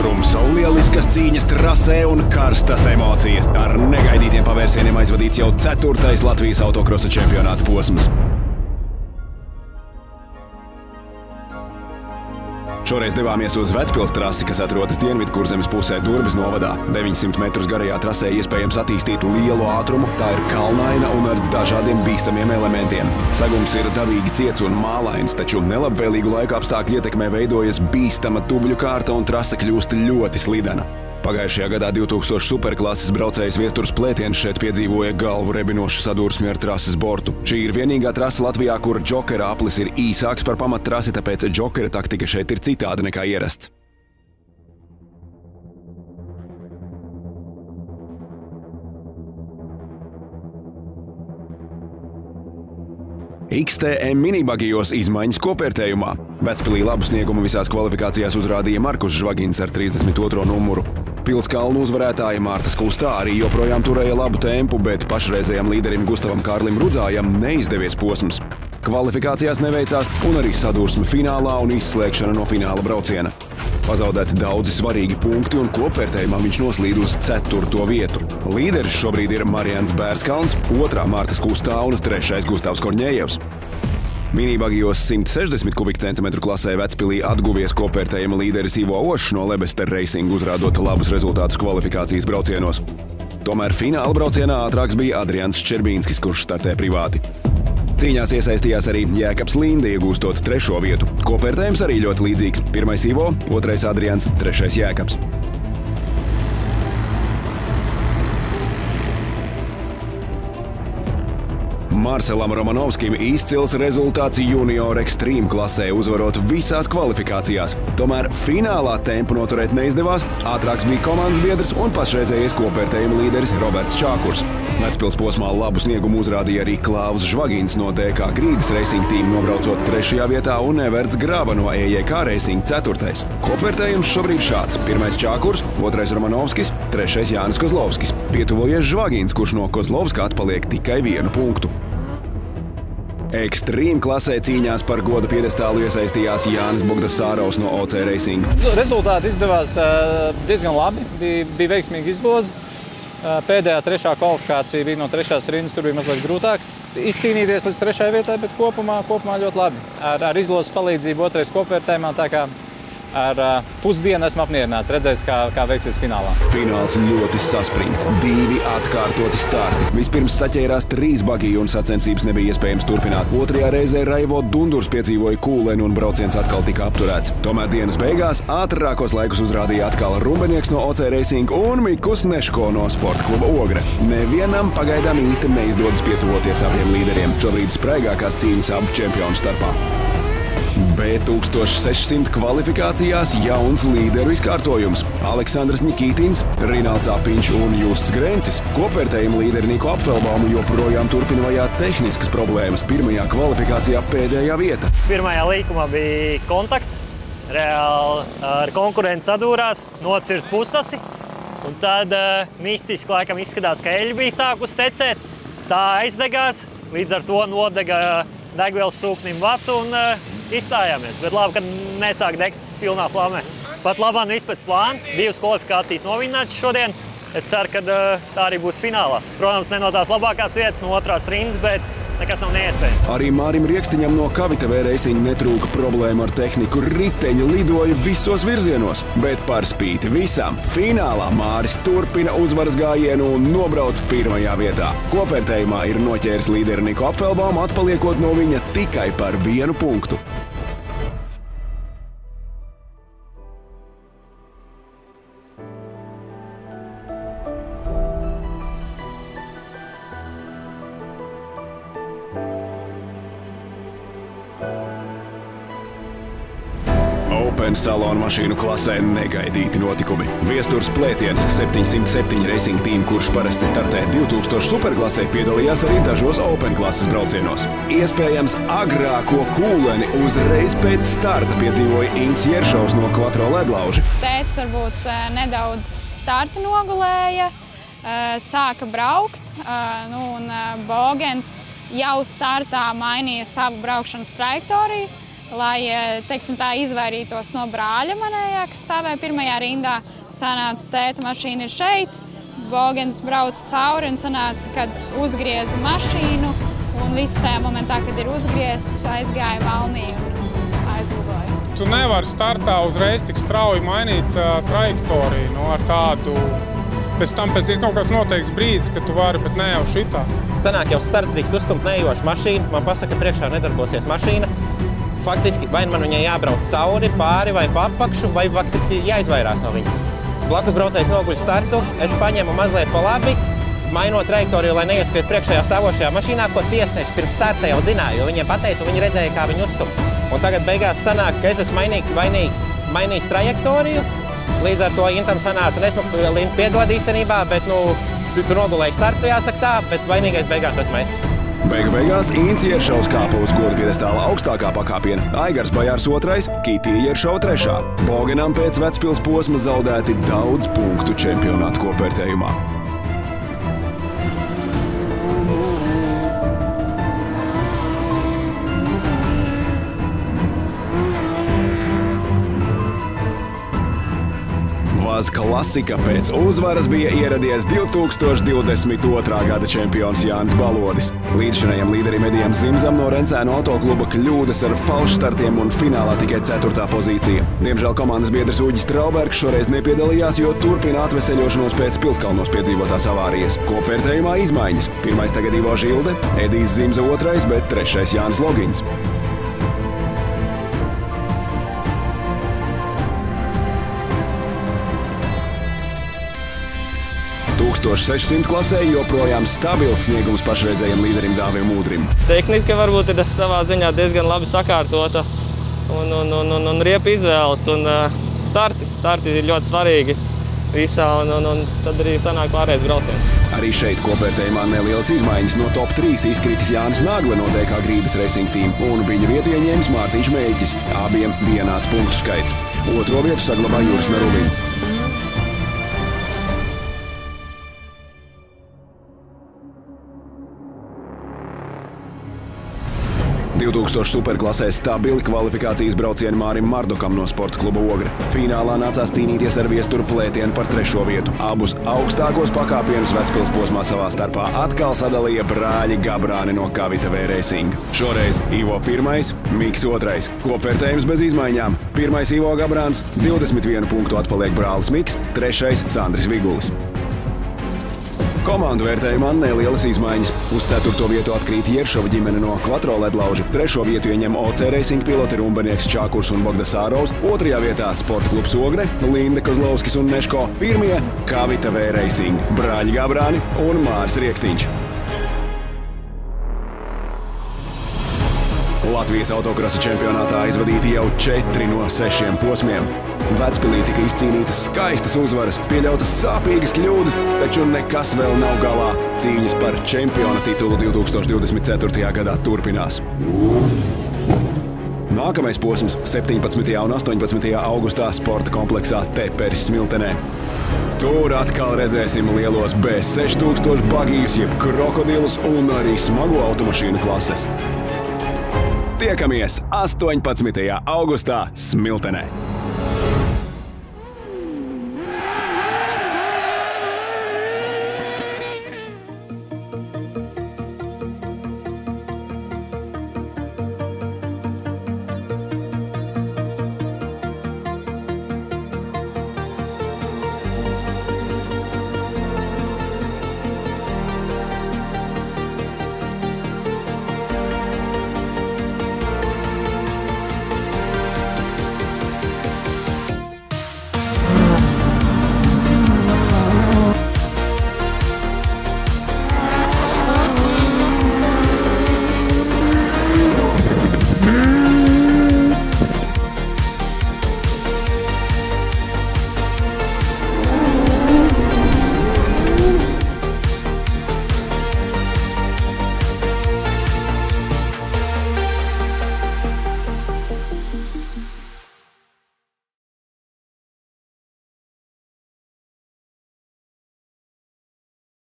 ātrums, lieliskas cīņas trasē un karstas emocijas. Ar negaidītiem pavērsieniem aizvadīts jau 4. Latvijas autokrosa čempionāta posms. Šoreiz devāmies uz Vecpils trasi, kas atrodas Dienvidkurzemes pusē Durbes novadā. 900 metrus garajā trasē iespējams attīstīt lielu ātrumu, tā ir kalnaina un ar dažādiem bīstamiem elementiem. Sagums ir dabīgi ciets un mālains, taču nelabvēlīgu laika apstākļu ietekmē veidojas bīstama tubļu kārta un trase kļūst ļoti slidena. Pagājušajā gadā 2000 superklases braucējs Viestures Plētiens šeit piedzīvoja galvu rebinošu sadursmi ar trases bortu. Šī ir vienīgā trase Latvijā, kur džokera aplis ir īsāks par pamattrasi, tāpēc džokera taktika šeit ir citāda nekā ierasts. XTM minibagijos izmaiņas kopvērtējumā. Vecpilī labu sniegumu visās kvalifikācijās uzrādīja Markus Žvagins ar 32. numuru. Pilskalnu uzvarētāja Mārta Skustā arī joprojām turēja labu tempu, bet pašreizējam līderim Gustavam Kārlim Rudzājam neizdevies posms. Kvalifikācijās neveicās un arī sadursme finālā un izslēgšana no fināla brauciena. Pazaudēti daudzi svarīgi punkti un kopvērtējumā viņš noslīd uz 4. vietu. Līderis šobrīd ir Marians Bērskalns, 2. Mārta Skustā un 3. Gustavs Korņējevs. Minibagijos 160 kubikcentimetru klasē Vecpilī atguvies kopvērtējuma līderis Ivo Ošs no Lebester Racing, uzrādot labus rezultātus kvalifikācijas braucienos. Tomēr fināla braucienā ātrāks bija Adrians Ščerbīnskis, kurš startē privāti. Cīņās iesaistījās arī Jēkabs Linde, iegūstot 3. vietu. Kopvērtējums arī ļoti līdzīgs. 1. Ivo, 2. Adrians, 3. Jēkabs. Marcelam Romanovskim izcils rezultāts junior ekstrīm klasē, uzvarot visās kvalifikācijās. Tomēr finālā tempu noturēt neizdevās, ātrāks bija komandas biedrs un pašreizējais kopvērtējuma līderis Roberts Čākurs. Vecpils posmā labu sniegumu uzrādīja arī Klāvs Žvagins no DK Grīdas Racing Team, nobraucot 3. vietā, un Everts Graba no EJK Racing 4. Kopvērtējums šobrīd šāds: 1. Čākurs, 2. Romanovskis, 3. Jānis Kozlovskis. Pietuvojies Žvagins, kurš no Kozlovska atpaliek tikai 1 punktu. Ekstrīm klasē cīņās par goda piedestālu iesaistījās Jānis Bogdasārovs no OC Racing. Rezultāti izdevās diezgan labi, bija veiksmīga izloze. Pēdējā 3. kvalifikācija bija no 3. rindas, tur bija mazliet grūtāk izcīnīties līdz 3. vietai, bet kopumā ļoti labi. Ar izlozes palīdzību 2. kopvērtējumā, tā kā ar pusdienu esmu apmierināts, redzēs, kā veiksies finālā. Fināls ļoti saspringts, 2 atkārtoti starti. Vispirms saķērās 3 bagiju un sacensības nebija iespējams turpināt. 2. reizē Raivo Dundurs piedzīvoja kūleni un brauciens atkal tika apturēts. Tomēr dienas beigās ātrākos laikus uzrādīja atkal Rumbenieks no OC Racing un Mikus Neško no Sporta kluba Ogre. Nevienam pagaidām īsti neizdodas pietuvoties abiem līderiem. Šobrīd spraigākās cīņas abu čempionu starpā. B1600 kvalifikācijās jauns līderu izkārtojums. Aleksandrs Nikītins, Rinalds Apiņš un Justs Grencis. Kopvērtējuma līderi Niko Apfelbaumu joprojām turpina vajāt tehniskas problēmas. 1. kvalifikācijā pēdējā vieta. Pirmajā līkumā bija kontakts. Reāli ar konkurenci sadūrās, nocirt pusasi. Un tad mistiski laikam izskatās, ka eļļa bija sākus tecēt. Tā aizdegās, līdz ar to nodega degvielas sūknim vacu un izstājāmies. Bet labi, ka nesāk degt pilnā flamē. Pat labāk viss pēc plāna. 2 kvalifikācijas novinnētas šodien. Es ceru, ka tā arī būs finālā. Protams, ne no tās labākās vietas, no 2. rindas, bet nekas nav neiespējams. Arī Mārim Riekstiņam no KVTV Racing netrūka problēma ar tehniku. Riteņi lidoja visos virzienos. Bet par spīti visam, finālā Māris turpina uzvaras gājienu un nobrauc 1. vietā. Kopvērtējumā ir noķēris līderi Niko Apfelbaumu, atpaliekot no viņa tikai par 1 punktu. Open salonu mašīnu klasē negaidīti notikumi. Viestures Plētiens 707 Racing Team, kurš parasti startē 2000 superklasē, piedalījās arī dažos Open klases braucienos. Iespējams, agrāko kūleni uzreiz pēc starta piedzīvoja Ints Jeršovs no Quattro ledlauži. Tētis varbūt nedaudz starta nogulēja, sāka braukt, un Bogens jau startā mainīja savu braukšanas trajektoriju. lai, teiksim tā, izvairītos no brāļa manējā, kas stāvēja pirmajā rindā. Sanāca tēta mašīna ir šeit, Bogens brauc cauri un sanāca, kad uzgrieza mašīnu. Un viss tajā momentā, kad ir uzgriezts, aizgāja malnī un aizlidoja. Tu nevari startā uzreiz tik strauji mainīt trajektoriju ar tādu. Pēc tam ir kaut kāds noteikts brīdis, kad tu vari, bet ne jau šitā. Sanāk jau starta drīkst uzstumt neejošu mašīnu, man pasaka, ka priekšā nedarbosies mašīna. Faktiski vai man viņai jābrauc cauri, pāri vai pa apakšu, vai faktiski jāizvairās no viņas. Blakus braucējs noguļ startu, es paņemu mazliet pa labi, mainot trajektoriju, lai neieskriet priekšējā stāvošajā mašīnā, ko tiesneši pirms starta jau zināja, jo viņiem pateica, un viņi redzēja, kā viņu uzstum. Un tagad beigās sanāk, ka es esmu mainījis trajektoriju. Līdz ar to Intam sanāca, un es piedod īstenībā, bet tu nogulēji startu, jāsaka tā, bet vainīgais beigās esmu es. Beigās Ints Ieršaus kāpa uz goda piedestāla augstākā pakāpiena, Aigars Bajārs 2, Kitī Ieršau 3. Bogenam pēc Vecpils posma zaudēti daudz punktu čempionātu kopvērtējumā. Klasika pēc uzvaras bija ieradies 2022. gada čempions Jānis Balodis. Līdzšinējam līderim Edijam Zimzam no Rencēnu autokluba kļūdas ar falšstartiem un finālā tikai 4. pozīcija. Diemžēl komandas biedrs Uģis Traubergs šoreiz nepiedalījās, jo turpina atveseļošanos pēc Pilskalnos piedzīvotās avārijas. Kopvērtējumā izmaiņas. 1. tagad Ivo Žilde, Edijs Zimza 2, bet 3. Jānis Logins. 1600 klasē joprojām stabils sniegums pašreizējiem līderim Dāvim Ūdrim. Tehnika varbūt ir savā ziņā diezgan labi sakārtota un riepa izvēles. Starti ir ļoti svarīgi visā, un tad arī sanāk pārējais brauciens. Arī šeit kopvērtējumā nelielas izmaiņas. No top 3 izkritis Jānis Nāgle no DK Grīdas Racing Team, un viņu vietu ieņēmis Mārtiņš Meļķis. Abiem vienāds punktu skaits. Otro vietu saglabā Juris Narulins. 2000 superklasē stabili kvalifikācijas braucieni Mārim Mardokam no sporta kluba Ogre. Finālā nācās cīnīties ar viesturu plētienu par 3. vietu. Abus augstākos pakāpienus Vecpils posmā savā starpā atkal sadalīja brāļi Gabrāni no Kavita V Racing. Šoreiz Ivo 1, Miks 2. Kopvērtējums bez izmaiņām. 1. Ivo Gabrāns, 21 punktu atpaliek brālis Miks, 3. Sandris Vigulis. Komandu vērtējumā nelielas izmaiņas. Uz 4. vietu atkrīt Ieršova ģimene no Quattro ledlauži. 3. vietu ieņem OC Racing piloti Rumbenieks Čākurs un Bogdasārovs. 2. vietā sporta klubs Ogre, Linda Kozlovskis un Neško. 1. Kavita V Racing, brāļi Gabrāni un Māris Riekstiņš. Latvijas autokrasa čempionātā aizvadīti jau 4 no 6 posmiem. Vecpilī tika izcīnītas skaistas uzvaras, pieļautas sāpīgas kļūdas, taču nekas vēl nav galā. Cīņas par čempiona titulu 2024. gadā turpinās. Nākamais posms 17. un 18. augustā sporta kompleksā Teperis Smiltenē. Tur atkal redzēsim lielos B6000 bagijus, jeb krokodilus un arī smago automašīnu klases. Tiekamies 18. augustā Smiltenē!